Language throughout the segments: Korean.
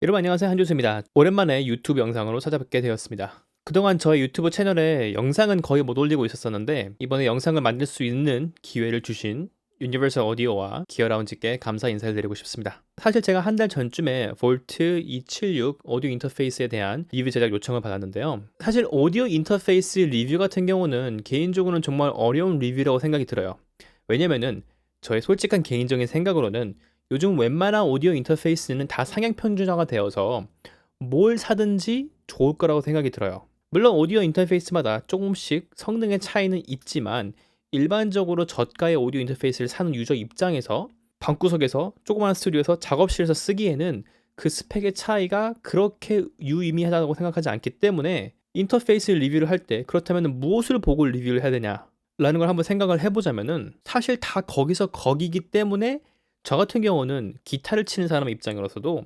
여러분 안녕하세요. 한교수입니다. 오랜만에 유튜브 영상으로 찾아뵙게 되었습니다. 그동안 저의 유튜브 채널에 영상은 거의 못 올리고 있었었는데 이번에 영상을 만들 수 있는 기회를 주신 유니버설 오디오와 기어라운지께 감사 인사를 드리고 싶습니다. 사실 제가 한 달 전쯤에 볼트 276 오디오 인터페이스에 대한 리뷰 제작 요청을 받았는데요. 사실 오디오 인터페이스 리뷰 같은 경우는 개인적으로는 정말 어려운 리뷰라고 생각이 들어요. 왜냐면은 저의 솔직한 개인적인 생각으로는 요즘 웬만한 오디오 인터페이스는 다 상향 평준화가 되어서 뭘 사든지 좋을 거라고 생각이 들어요. 물론 오디오 인터페이스마다 조금씩 성능의 차이는 있지만 일반적으로 저가의 오디오 인터페이스를 사는 유저 입장에서 방구석에서 조그마한 스튜디오에서 작업실에서 쓰기에는 그 스펙의 차이가 그렇게 유의미하다고 생각하지 않기 때문에 인터페이스 리뷰를 할 때 그렇다면 무엇을 보고 리뷰를 해야 되냐 라는 걸 한번 생각을 해보자면은 사실 다 거기서 거기기 때문에 저 같은 경우는 기타를 치는 사람 입장으로서도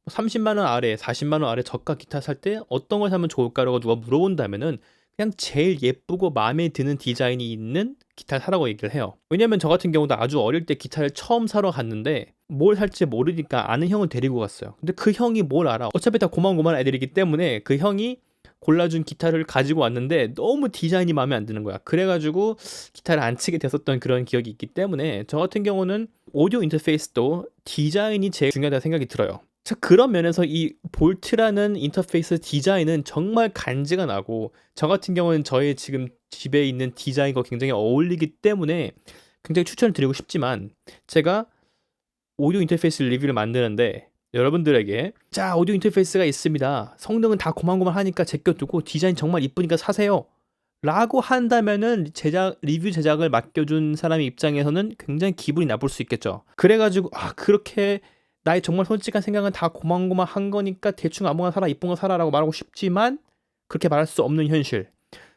30만 원 아래, 40만 원 아래 저가 기타 살 때 어떤 걸 사면 좋을까라고 누가 물어본다면은 그냥 제일 예쁘고 마음에 드는 디자인이 있는 기타를 사라고 얘기를 해요. 왜냐면 저 같은 경우도 아주 어릴 때 기타를 처음 사러 갔는데 뭘 살지 모르니까 아는 형을 데리고 갔어요. 근데 그 형이 뭘 알아? 어차피 다 고만고만 애들이기 때문에 그 형이 골라준 기타를 가지고 왔는데 너무 디자인이 마음에 안 드는 거야. 그래가지고 기타를 안 치게 됐었던 그런 기억이 있기 때문에 저 같은 경우는 오디오 인터페이스도 디자인이 제일 중요하다고 생각이 들어요. 자, 그런 면에서 이 볼트라는 인터페이스 디자인은 정말 간지가 나고 저 같은 경우는 저의 지금 집에 있는 디자인과 굉장히 어울리기 때문에 굉장히 추천을 드리고 싶지만 제가 오디오 인터페이스 리뷰를 만드는데 여러분들에게 자 오디오 인터페이스가 있습니다. 성능은 다 고만고만하니까 제껴두고 디자인 정말 이쁘니까 사세요. 라고 한다면은 리뷰 제작을 맡겨준 사람의 입장에서는 굉장히 기분이 나쁠 수 있겠죠. 그래가지고 그렇게 나의 정말 솔직한 생각은 다 고만고만한 거니까 대충 아무거나 사라 이쁜 거 사라라고 말하고 싶지만 그렇게 말할 수 없는 현실.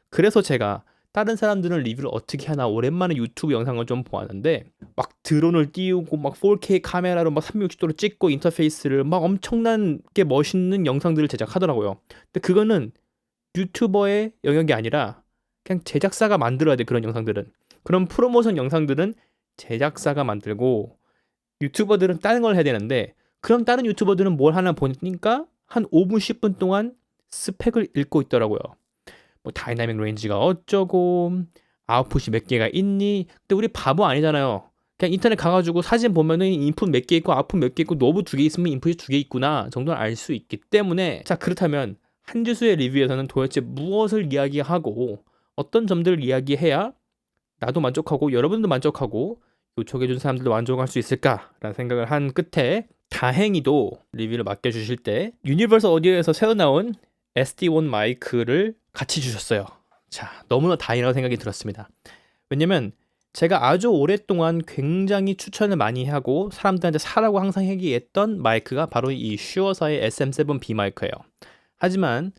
그래서 제가 다른 사람들은 리뷰를 어떻게 하나 오랜만에 유튜브 영상을 좀 보았는데 막 드론을 띄우고 막 4K 카메라로 막 360도로 찍고 인터페이스를 막 엄청나게 멋있는 영상들을 제작하더라고요. 근데 그거는 유튜버의 영역이 아니라 그냥 제작사가 만들어야 돼. 그런 영상들은. 그런 프로모션 영상들은 제작사가 만들고 유튜버들은 다른 걸 해야 되는데 그럼 다른 유튜버들은 뭘 하나 보니까 한 5분 10분 동안 스펙을 읽고 있더라고요. 뭐 다이나믹 레인지가 어쩌고 아웃풋이 몇 개가 있니? 근데 우리 바보 아니잖아요. 그냥 인터넷 가가지고 사진 보면은 인풋 몇 개 있고 아웃풋 몇 개 있고 노브 2개 있으면 인풋이 2개 있구나 정도는 알 수 있기 때문에 자 그렇다면 한지수의 리뷰에서는 도대체 무엇을 이야기하고 어떤 점들을 이야기해야 나도 만족하고 여러분도 만족하고 요청해준 사람들도 만족할 수 있을까라는 생각을 한 끝에 다행히도 리뷰를 맡겨주실 때 유니버설 오디오에서 새로 나온 SD1 마이크를 같이 주셨어요. 자, 너무나 다행이라고 생각이 들었습니다. 왜냐면 제가 아주 오랫동안 굉장히 추천을 많이 하고 사람들한테 사라고 항상 얘기했던 마이크가 바로 이 슈어사의 SM7B 마이크예요. 하지만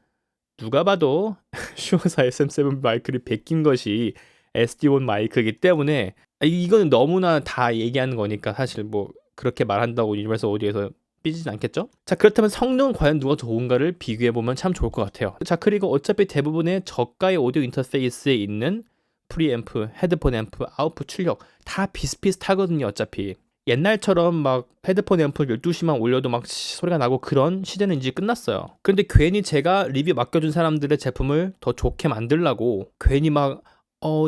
누가 봐도 슈어사의 SM7B 마이크를 베낀 것이 SD1 마이크이기 때문에 이거는 너무나 다 얘기하는 거니까 사실 뭐 그렇게 말한다고 유니버설 오디오에서 삐지진 않겠죠? 자 그렇다면 성능은 과연 누가 좋은가를 비교해보면 참 좋을 것 같아요. 자 그리고 어차피 대부분의 저가의 오디오 인터페이스에 있는 프리앰프, 헤드폰 앰프, 아웃풋 출력 다 비슷비슷하거든요. 어차피 옛날처럼 막 헤드폰 앰프 12시만 올려도 막 소리가 나고 그런 시대는 이제 끝났어요. 그런데 괜히 제가 리뷰 맡겨준 사람들의 제품을 더 좋게 만들라고 괜히 막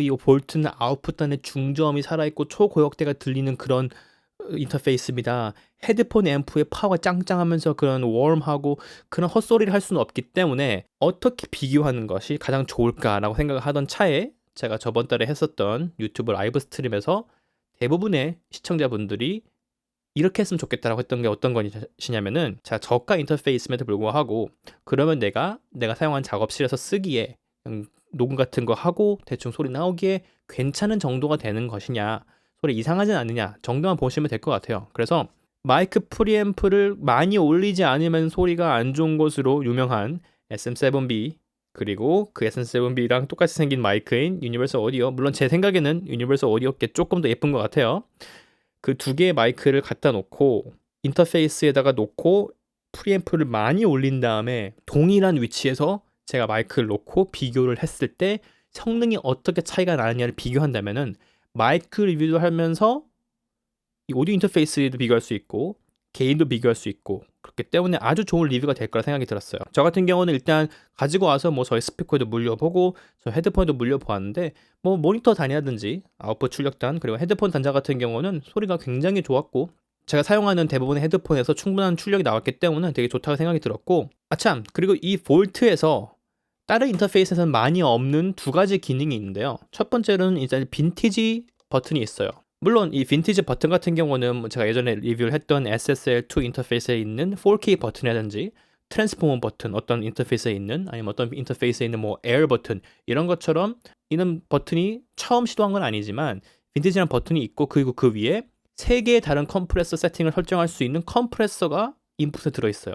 이거 볼트는 아웃풋 안에 중저음이 살아있고 초고역대가 들리는 그런 인터페이스입니다. 헤드폰 앰프의 파워가 짱짱하면서 그런 웜하고 그런 헛소리를 할 수는 없기 때문에 어떻게 비교하는 것이 가장 좋을까라고 생각을 하던 차에 제가 저번 달에 했었던 유튜브 라이브 스트림에서 대부분의 시청자분들이 이렇게 했으면 좋겠다라고 했던 게 어떤 것이냐면은 자 저가 인터페이스임에도 불구하고 그러면 내가 사용한 작업실에서 쓰기에 녹음 같은 거 하고 대충 소리 나오기에 괜찮은 정도가 되는 것이냐 소리 이상하진 않느냐 정도만 보시면 될 것 같아요. 그래서 마이크 프리앰프를 많이 올리지 않으면 소리가 안 좋은 것으로 유명한 SM7B 그리고 그 SM7B랑 똑같이 생긴 마이크인 유니버설 오디오 물론 제 생각에는 유니버설 오디오께 조금 더 예쁜 것 같아요. 그 두 개의 마이크를 갖다 놓고 인터페이스에다가 놓고 프리앰프를 많이 올린 다음에 동일한 위치에서 제가 마이크를 놓고 비교를 했을 때 성능이 어떻게 차이가 나느냐를 비교한다면은 마이크 리뷰도 하면서 이 오디오 인터페이스도 비교할 수 있고 게인도 비교할 수 있고 달아줬기 때문에 아주 좋은 리뷰가 될 거라 생각이 들었어요. 저 같은 경우는 일단 가지고 와서 뭐 저희 스피커에도 물려보고 저 헤드폰에도 물려보았는데 뭐 모니터 단이라든지 아웃풋 출력단 그리고 헤드폰 단자 같은 경우는 소리가 굉장히 좋았고 제가 사용하는 대부분의 헤드폰에서 충분한 출력이 나왔기 때문에 되게 좋다고 생각이 들었고 아참 그리고 이 볼트에서 다른 인터페이스에서는 많이 없는 두 가지 기능이 있는데요. 첫 번째로는 이제 빈티지 버튼이 있어요. 물론 이 빈티지 버튼 같은 경우는 제가 예전에 리뷰를 했던 SSL2 인터페이스에 있는 4K 버튼이라든지 트랜스포머 버튼 어떤 인터페이스에 있는 아니면 어떤 인터페이스에 있는 뭐 에어 버튼 이런 것처럼 이런 버튼이 처음 시도한 건 아니지만 빈티지라는 버튼이 있고 그리고 그 위에 3개의 다른 컴프레서 세팅을 설정할 수 있는 컴프레서가 인풋에 들어있어요.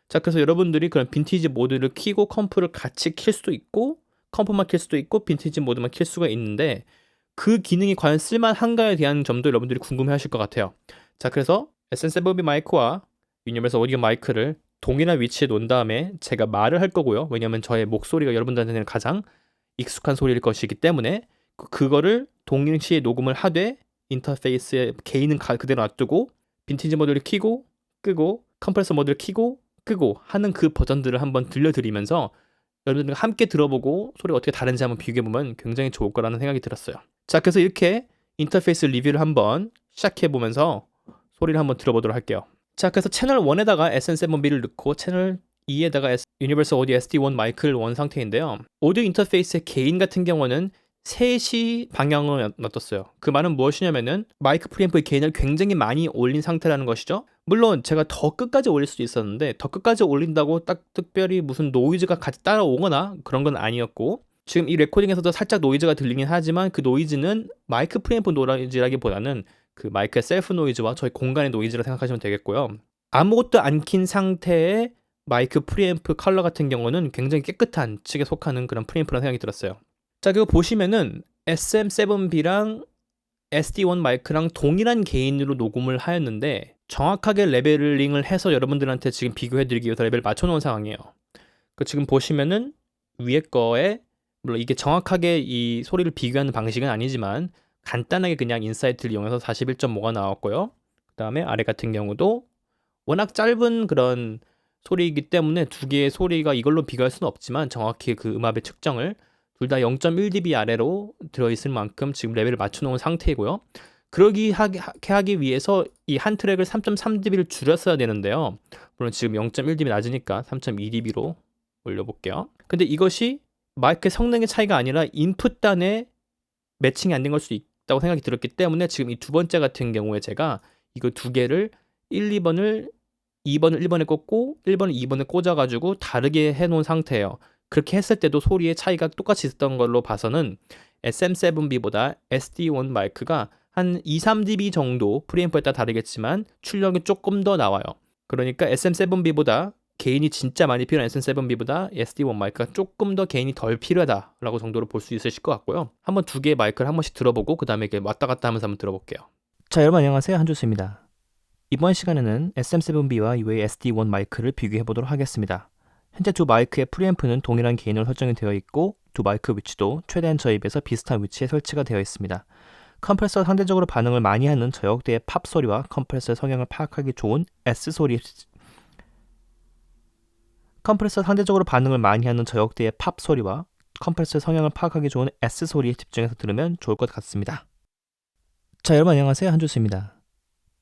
자, 그래서 여러분들이 그런 빈티지 모드를 켜고 컴프를 같이 킬 수도 있고 컴프만 킬 수도 있고 빈티지 모드만 킬 수가 있는데 그 기능이 과연 쓸만한가에 대한 점도 여러분들이 궁금해 하실 것 같아요. 자, 그래서 SM7B 마이크와 유니버설 오디오 마이크를 동일한 위치에 놓은 다음에 제가 말을 할 거고요. 왜냐하면 저의 목소리가 여러분들한테는 가장 익숙한 소리일 것이기 때문에 그거를 동일시에 녹음을 하되 인터페이스에 개인은 그대로 놔두고 빈티지 모드를 켜고 끄고 컴프레서 모드를 켜고 끄고 하는 그 버전들을 한번 들려드리면서 여러분들과 함께 들어보고 소리가 어떻게 다른지 한번 비교해보면 굉장히 좋을 거라는 생각이 들었어요. 자, 그래서 이렇게 인터페이스 리뷰를 한번 시작해보면서 소리를 한번 들어보도록 할게요. 자, 그래서 채널 1에다가 SM7B를 넣고 채널 2에다가 유니버설 오디오 SD1 마이크를 넣은 상태인데요. 오디오 인터페이스의 게인 같은 경우는 3시 방향으로 놔뒀어요. 그 말은 무엇이냐면은 마이크 프리앰프의 게인을 굉장히 많이 올린 상태라는 것이죠. 물론 제가 더 끝까지 올릴 수도 있었는데 더 끝까지 올린다고 딱 특별히 무슨 노이즈가 같이 따라오거나 그런 건 아니었고 지금 이 레코딩에서도 살짝 노이즈가 들리긴 하지만 그 노이즈는 마이크 프리앰프 노이즈라기보다는 그 마이크의 셀프 노이즈와 저희 공간의 노이즈라 생각하시면 되겠고요. 아무것도 안 킨 상태의 마이크 프리앰프 컬러 같은 경우는 굉장히 깨끗한 측에 속하는 그런 프리앰프라는 생각이 들었어요. 자, 그거 보시면은 SM7B랑 SD1 마이크랑 동일한 게인으로 녹음을 하였는데 정확하게 레벨링을 해서 여러분들한테 지금 비교해드리기 위해서 레벨을 맞춰놓은 상황이에요. 그 지금 보시면은 위에 거에 물론 이게 정확하게 이 소리를 비교하는 방식은 아니지만 간단하게 그냥 인사이트를 이용해서 41.5가 나왔고요. 그 다음에 아래 같은 경우도 워낙 짧은 그런 소리이기 때문에 두 개의 소리가 이걸로 비교할 수는 없지만 정확히 그 음압의 측정을 둘 다 0.1dB 아래로 들어있을 만큼 지금 레벨을 맞춰놓은 상태이고요. 그러기 하기 위해서 이 한 트랙을 3.3dB를 줄였어야 되는데요. 물론 지금 0.1dB 낮으니까 3.2dB로 올려볼게요. 근데 이것이 마이크의 성능의 차이가 아니라 인풋단에 매칭이 안 된 걸 수도 있다고 생각이 들었기 때문에 지금 이 두 번째 같은 경우에 제가 이거 두 개를 2번을 1번에 꽂고 1번을 2번에 꽂아가지고 다르게 해놓은 상태예요. 그렇게 했을 때도 소리의 차이가 똑같이 있었던 걸로 봐서는 SM7B보다 SD1 마이크가 한 2-3dB 정도 프리앰프에 따라 다르겠지만 출력이 조금 더 나와요. 그러니까 SM7B보다 게인이 진짜 많이 필요한 SM7B보다 SD1 마이크가 조금 더 게인이 덜 필요하다라고 정도로 볼 수 있으실 것 같고요. 한번 두 개의 마이크를 한 번씩 들어보고 그 다음에 이렇게 왔다 갔다 하면서 한번 들어볼게요. 자, 여러분 안녕하세요. 한주수입니다. 이번 시간에는 SM7B와 UA SD1 마이크를 비교해 보도록 하겠습니다. 현재 두 마이크의 프리앰프는 동일한 게인으로 설정이 되어 있고 두 마이크 위치도 최대한 저입에서 비슷한 위치에 설치가 되어 있습니다. 컴프레서가 상대적으로 반응을 많이 하는 저역대의 팝 소리와 컴프레서의 성향을 파악하기 좋은 S 소리 소리에 집중해서 들으면 좋을 것 같습니다. 자, 여러분 안녕하세요. 한주수입니다.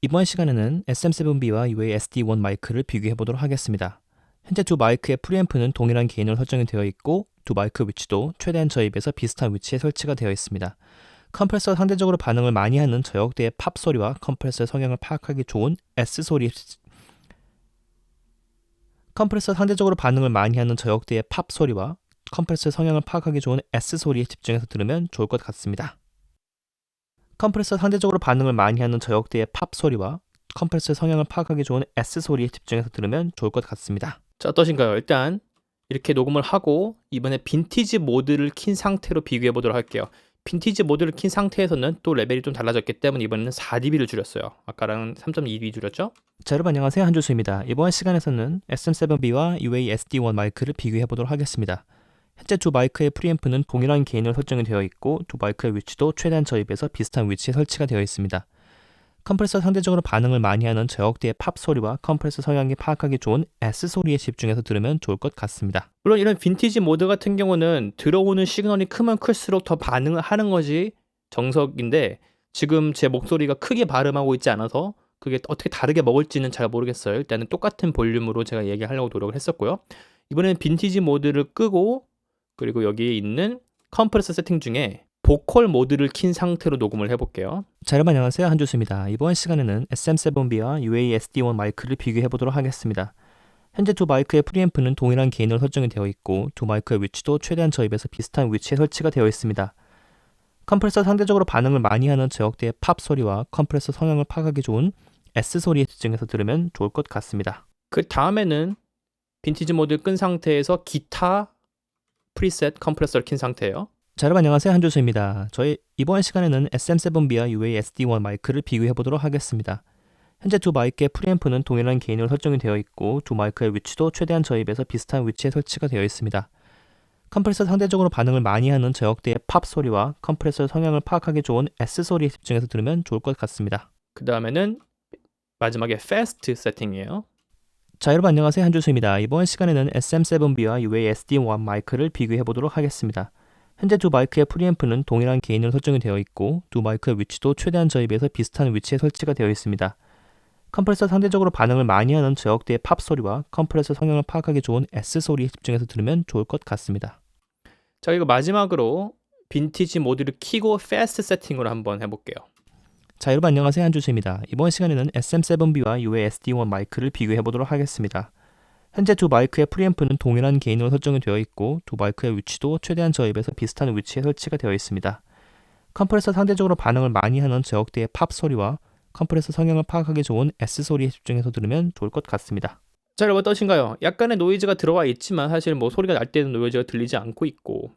이번 시간에는 SM7B와 UA SD1 마이크를 비교해 보도록 하겠습니다. 현재 두 마이크의 프리앰프는 동일한 게인으로 설정이 되어 있고 두 마이크 위치도 최대한 저입에서 비슷한 위치에 설치가 되어 있습니다. 컴프레서가 상대적으로 반응을 많이 하는 저역대의 팝 소리와 컴프레서의 성향을 파악하기 좋은 S 소리에 집중해서 들으면 좋을 것 같습니다. 컴프레서 상대적으로 반응을 많이 하는 저역대의 팝 소리와 컴프레서의 성향을 파악하기 좋은 S 소리에 집중해서 들으면 좋을 것 같습니다. 자, 어떠신가요? 일단 이렇게 녹음을 하고 이번에 빈티지 모드를 킨 상태로 비교해 보도록 할게요. 빈티지 모드를 킨 상태에서는 또 레벨이 좀 달라졌기 때문에 이번에는 4dB를 줄였어요. 아까랑 3.2dB 줄였죠? 자, 여러분 안녕하세요. 한주수입니다. 이번 시간에서는 SM7B와 UA SD1 마이크를 비교해 보도록 하겠습니다. 현재 두 마이크의 프리앰프는 동일한 게인으로 설정이 되어 있고 두 마이크의 위치도 최대한 저입에서 비슷한 위치에 설치가 되어 있습니다. 컴프레서 상대적으로 반응을 많이 하는 저역대의 팝 소리와 컴프레서 성향이 파악하기 좋은 S 소리에 집중해서 들으면 좋을 것 같습니다. 물론 이런 빈티지 모드 같은 경우는 들어오는 시그널이 크면 클수록 더 반응을 하는 것이 정석인데 지금 제 목소리가 크게 발음하고 있지 않아서 그게 어떻게 다르게 먹을지는 잘 모르겠어요. 일단은 똑같은 볼륨으로 제가 얘기하려고 노력을 했었고요. 이번에는 빈티지 모드를 끄고 그리고 여기에 있는 컴프레서 세팅 중에 보컬 모드를 킨 상태로 녹음을 해볼게요. 자, 여러분 안녕하세요. 한주수입니다. 이번 시간에는 SM7B와 UA-SD1 마이크를 비교해 보도록 하겠습니다. 현재 두 마이크의 프리앰프는 동일한 게인으로 설정이 되어 있고 두 마이크의 위치도 최대한 저입에서 비슷한 위치에 설치가 되어 있습니다. 컴프레서 상대적으로 반응을 많이 하는 저역대의 팝 소리와 컴프레서 성향을 파악하기 좋은 S 소리에 집중해서 들으면 좋을 것 같습니다. 그 다음에는 빈티지 모드를 끈 상태에서 기타 프리셋 컴프레서를 킨 상태예요. 자, 여러분 안녕하세요. 한주수입니다. 저희 이번 시간에는 SM7B와 UA-SD1 마이크를 비교해 보도록 하겠습니다. 현재 두 마이크의 프리앰프는 동일한 게인으로 설정이 되어 있고 두 마이크의 위치도 최대한 저입에서 비슷한 위치에 설치가 되어 있습니다. 컴프레서 상대적으로 반응을 많이 하는 저역대의 팝 소리와 컴프레서 성향을 파악하기 좋은 S 소리에 집중해서 들으면 좋을 것 같습니다. 그 다음에는 마지막에 패스트 세팅이에요. 자, 여러분 안녕하세요. 한주수입니다. 이번 시간에는 SM7B와 UA-SD1 마이크를 비교해 보도록 하겠습니다. 현재 두 마이크의 프리앰프는 동일한 게인으로 설정이 되어 있고 두 마이크의 위치도 최대한 저입에서 비슷한 위치에 설치가 되어 있습니다. 컴프레서 상대적으로 반응을 많이 하는 저역대의 팝 소리와 컴프레서 성향을 파악하기 좋은 S 소리에 집중해서 들으면 좋을 것 같습니다. 자, 이거 마지막으로 빈티지 모드를 키고 패스트 세팅으로 한번 해볼게요. 자, 여러분 안녕하세요. 한주수입니다. 이번 시간에는 SM7B와 UA-SD1 마이크를 비교해 보도록 하겠습니다. 현재 두 마이크의 프리앰프는 동일한 게인으로 설정이 되어 있고 두 마이크의 위치도 최대한 저입에서 비슷한 위치에 설치가 되어 있습니다. 컴프레서 상대적으로 반응을 많이 하는 저역대의 팝 소리와 컴프레서 성향을 파악하기 좋은 S 소리에 집중해서 들으면 좋을 것 같습니다. 자, 여러분 어떠신가요? 약간의 노이즈가 들어와 있지만 사실 뭐 소리가 날 때는 노이즈가 들리지 않고 있고,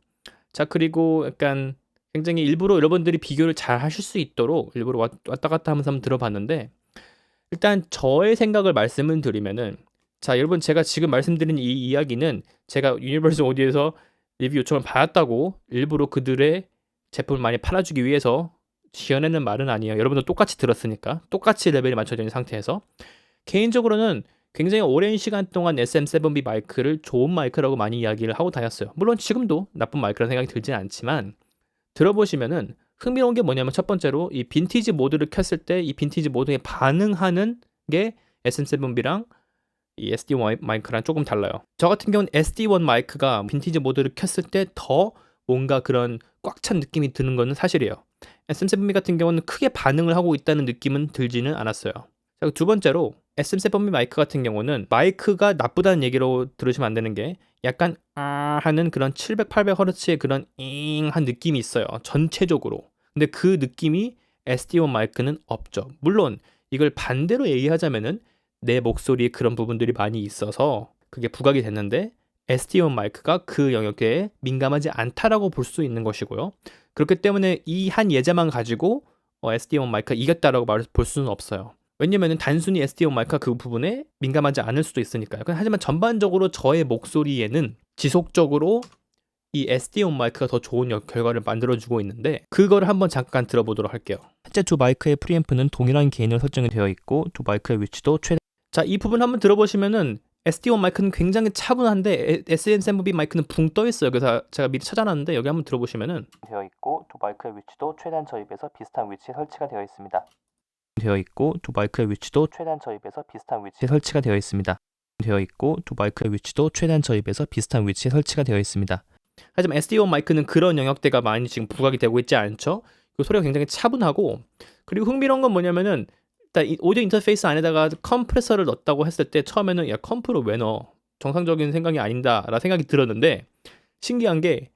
자, 그리고 약간 굉장히 일부러 여러분들이 비교를 잘 하실 수 있도록 일부러 왔다 갔다 하면서 한번 들어봤는데, 일단 저의 생각을 말씀을 드리면은, 자, 여러분 제가 지금 말씀드린 이 이야기는 제가 유니버설 오디오에서 리뷰 요청을 받았다고 일부러 그들의 제품을 많이 팔아주기 위해서 지어내는 말은 아니에요. 여러분도 똑같이 들었으니까 똑같이 레벨이 맞춰져 있는 상태에서 개인적으로는 굉장히 오랜 시간 동안 SM7B 마이크를 좋은 마이크라고 많이 이야기를 하고 다녔어요. 물론 지금도 나쁜 마이크라는 생각이 들진 않지만 들어보시면은 흥미로운 게 뭐냐면 첫 번째로 이 빈티지 모드를 켰을 때 이 빈티지 모드에 반응하는 게 SM7B랑 이 SD1 마이크랑 조금 달라요. 저 같은 경우는 SD1 마이크가 빈티지 모드를 켰을 때 더 뭔가 그런 꽉 찬 느낌이 드는 거는 사실이에요. SM7B 같은 경우는 크게 반응을 하고 있다는 느낌은 들지는 않았어요. 자, 두 번째로 SM7B 마이크 같은 경우는 마이크가 나쁘다는 얘기로 들으시면 안 되는 게 약간 하는 그런 700, 800Hz의 그런 잉한 느낌이 있어요. 전체적으로. 근데 그 느낌이 SD1 마이크는 없죠. 물론 이걸 반대로 얘기하자면은 내 목소리에 그런 부분들이 많이 있어서 그게 부각이 됐는데 SD1 마이크가 그 영역에 민감하지 않다라고 볼 수 있는 것이고요. 그렇기 때문에 이 한 예제만 가지고 SD1 마이크가 이겼다라고 볼 수는 없어요. 왜냐면은 단순히 SD1 마이크가 그 부분에 민감하지 않을 수도 있으니까요. 하지만 전반적으로 저의 목소리에는 지속적으로 이 SD1 마이크가 더 좋은 결과를 만들어주고 있는데 그거를 한번 잠깐 들어보도록 할게요. 현재 두 마이크의 프리앰프는 동일한 게인으로 설정이 되어 있고 두 마이크의 위치도 자, 이 부분 한번 들어보시면은 SD1 마이크는 굉장히 차분한데 SM7B 마이크는 붕 떠 있어요. 그래서 제가 미리 찾아놨는데 여기 한번 들어보시면은 되어 있고 두 마이크의 위치도 최대한 저입에서 비슷한 위치에 설치가 되어 있습니다. 되어 있고 두 마이크의 위치도 최대한 저입에서 비슷한 위치에 설치가 되어 있습니다. 되어 있고 두 마이크의 위치도 최대한 저입에서 비슷한 위치에 설치가 되어 있습니다. 하지만 SD1 마이크는 그런 영역대가 많이 지금 부각이 되고 있지 않죠? 그 소리가 굉장히 차분하고 그리고 흥미로운 건 뭐냐면은 일단 이 오디오 인터페이스 안에다가 컴프레서를 넣었다고 했을 때 처음에는 야 컴프를 왜 넣어? 정상적인 생각이 아닌다라는 생각이 들었는데 신기한 게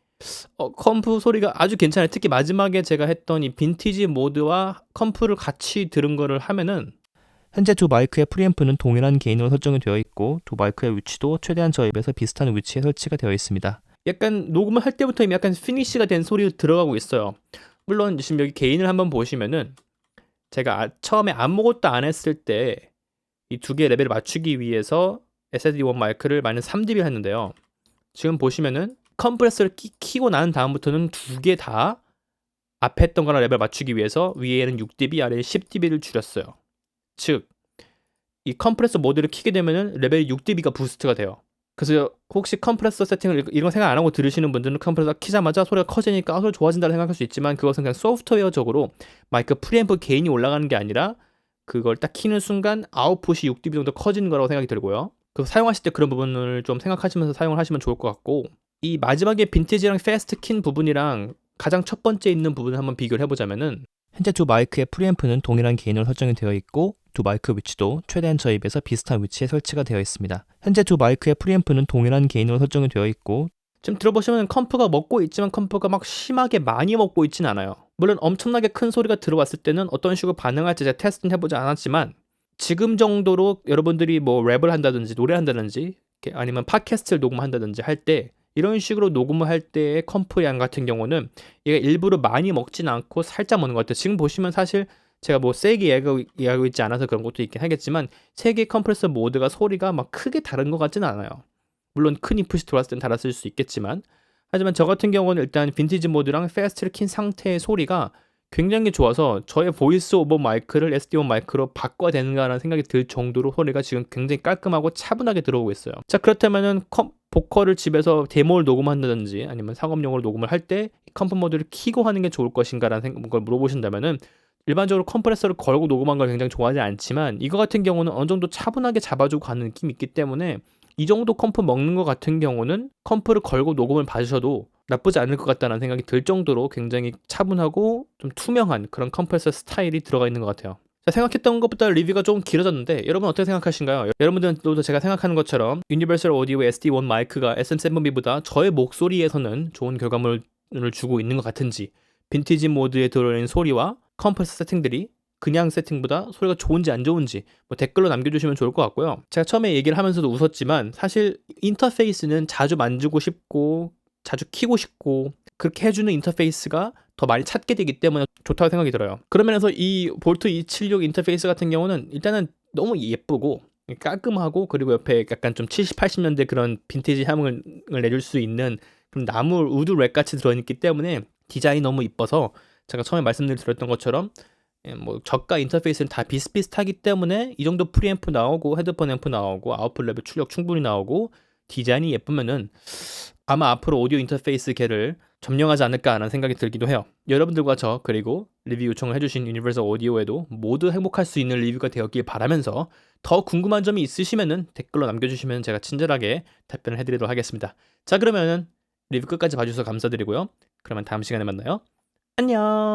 컴프 소리가 아주 괜찮아요. 특히 마지막에 제가 했던 이 빈티지 모드와 컴프를 같이 들은 거를 하면은 현재 두 마이크의 프리앰프는 동일한 게인으로 설정이 되어 있고 두 마이크의 위치도 최대한 저입에서 비슷한 위치에 설치가 되어 있습니다. 약간 녹음을 할 때부터 이미 약간 피니쉬가 된 소리가 들어가고 있어요. 물론 지금 여기 게인을 한번 보시면은 제가 처음에 아무것도 안 했을 때 이 두 개의 레벨을 맞추기 위해서 SD1 마이크를 마이너스 3dB를 했는데요. 지금 보시면은 컴프레서를 키고 난 다음부터는 두 개 다 앞에 했던 거랑 레벨 맞추기 위해서 위에는 6dB, 아래에 10dB를 줄였어요. 즉, 이 컴프레서 모드를 키게 되면은 레벨 6dB가 부스트가 돼요. 그래서 혹시 컴프레서 세팅을 이런 거 생각 안 하고 들으시는 분들은 컴프레서 키자마자 소리가 커지니까 소리 좋아진다고 생각할 수 있지만 그것은 그냥 소프트웨어적으로 마이크 프리앰프 게인이 올라가는 게 아니라 그걸 딱 키는 순간 아웃풋이 6dB 정도 커지는 거라고 생각이 들고요. 그래서 사용하실 때 그런 부분을 좀 생각하시면서 사용을 하시면 좋을 것 같고, 이 마지막에 빈티지랑 패스트 킨 부분이랑 가장 첫 번째 있는 부분을 한번 비교를 해보자면은 현재 두 마이크의 프리앰프는 동일한 게인으로 설정이 되어 있고 두 마이크 위치도 최대한 저입에서 비슷한 위치에 설치가 되어 있습니다. 현재 두 마이크의 프리앰프는 동일한 게인으로 설정이 되어 있고 지금 들어보시면 컴프가 먹고 있지만 컴프가 막 심하게 많이 먹고 있진 않아요. 물론 엄청나게 큰 소리가 들어왔을 때는 어떤 식으로 반응할지 제가 테스트는 해보지 않았지만 지금 정도로 여러분들이 뭐 랩을 한다든지 노래를 한다든지 아니면 팟캐스트를 녹음한다든지 할 때 이런 식으로 녹음을 할 때의 컴프 양 같은 경우는 얘가 일부러 많이 먹진 않고 살짝 먹는 것 같아요. 지금 보시면 사실 제가 뭐 세게 얘기하고 있지 않아서 그런 것도 있긴 하겠지만 세 개의 컴프레서 모드가 소리가 막 크게 다른 것 같지는 않아요. 물론 큰 인풋이 들어왔을 땐 달았을 수 있겠지만 하지만 저 같은 경우는 일단 빈티지 모드랑 패스트를 킨 상태의 소리가 굉장히 좋아서 저의 보이스 오버 마이크를 SD1 마이크로 바꿔야 되는가라는 생각이 들 정도로 소리가 지금 굉장히 깔끔하고 차분하게 들어오고 있어요. 자, 그렇다면은 보컬을 집에서 데모를 녹음한다든지 아니면 상업용으로 녹음을 할 때 컴프 모드를 키고 하는 게 좋을 것인가라는 걸 물어보신다면은 일반적으로 컴프레서를 걸고 녹음한 걸 굉장히 좋아하지 않지만 이거 같은 경우는 어느 정도 차분하게 잡아주고 가는 느낌이 있기 때문에 이 정도 컴프 먹는 것 같은 경우는 컴프를 걸고 녹음을 봐주셔도 나쁘지 않을 것 같다는 생각이 들 정도로 굉장히 차분하고 좀 투명한 그런 컴프레서 스타일이 들어가 있는 것 같아요. 자, 생각했던 것보다 리뷰가 조금 길어졌는데 여러분 어떻게 생각하신가요? 여러분들도 제가 생각하는 것처럼 유니버설 오디오 SD1 마이크가 SM7B보다 저의 목소리에서는 좋은 결과물을 주고 있는 것 같은지, 빈티지 모드에 들어있는 소리와 컴프레서 세팅들이 그냥 세팅보다 소리가 좋은지 안 좋은지 뭐 댓글로 남겨주시면 좋을 것 같고요. 제가 처음에 얘기를 하면서도 웃었지만 사실 인터페이스는 자주 만지고 싶고 자주 키고 싶고 그렇게 해주는 인터페이스가 더 많이 찾게 되기 때문에 좋다고 생각이 들어요. 그런 면에서 이 볼트 276 인터페이스 같은 경우는 일단은 너무 예쁘고 깔끔하고 그리고 옆에 약간 좀 70, 80년대 그런 빈티지 향을 내줄 수 있는 그런 나무 우드 렉 같이 들어있기 때문에 디자인이 너무 이뻐서 제가 처음에 말씀드렸던 것처럼 뭐 저가 인터페이스는 다 비슷비슷하기 때문에 이 정도 프리앰프 나오고 헤드폰 앰프 나오고 아웃풋 레벨 출력 충분히 나오고 디자인이 예쁘면은 아마 앞으로 오디오 인터페이스 계를 점령하지 않을까 하는 생각이 들기도 해요. 여러분들과 저 그리고 리뷰 요청을 해주신 유니버설 오디오에도 모두 행복할 수 있는 리뷰가 되었길 바라면서 더 궁금한 점이 있으시면은 댓글로 남겨주시면 제가 친절하게 답변을 해드리도록 하겠습니다. 자, 그러면은 리뷰 끝까지 봐주셔서 감사드리고요. 그러면 다음 시간에 만나요. 안녕.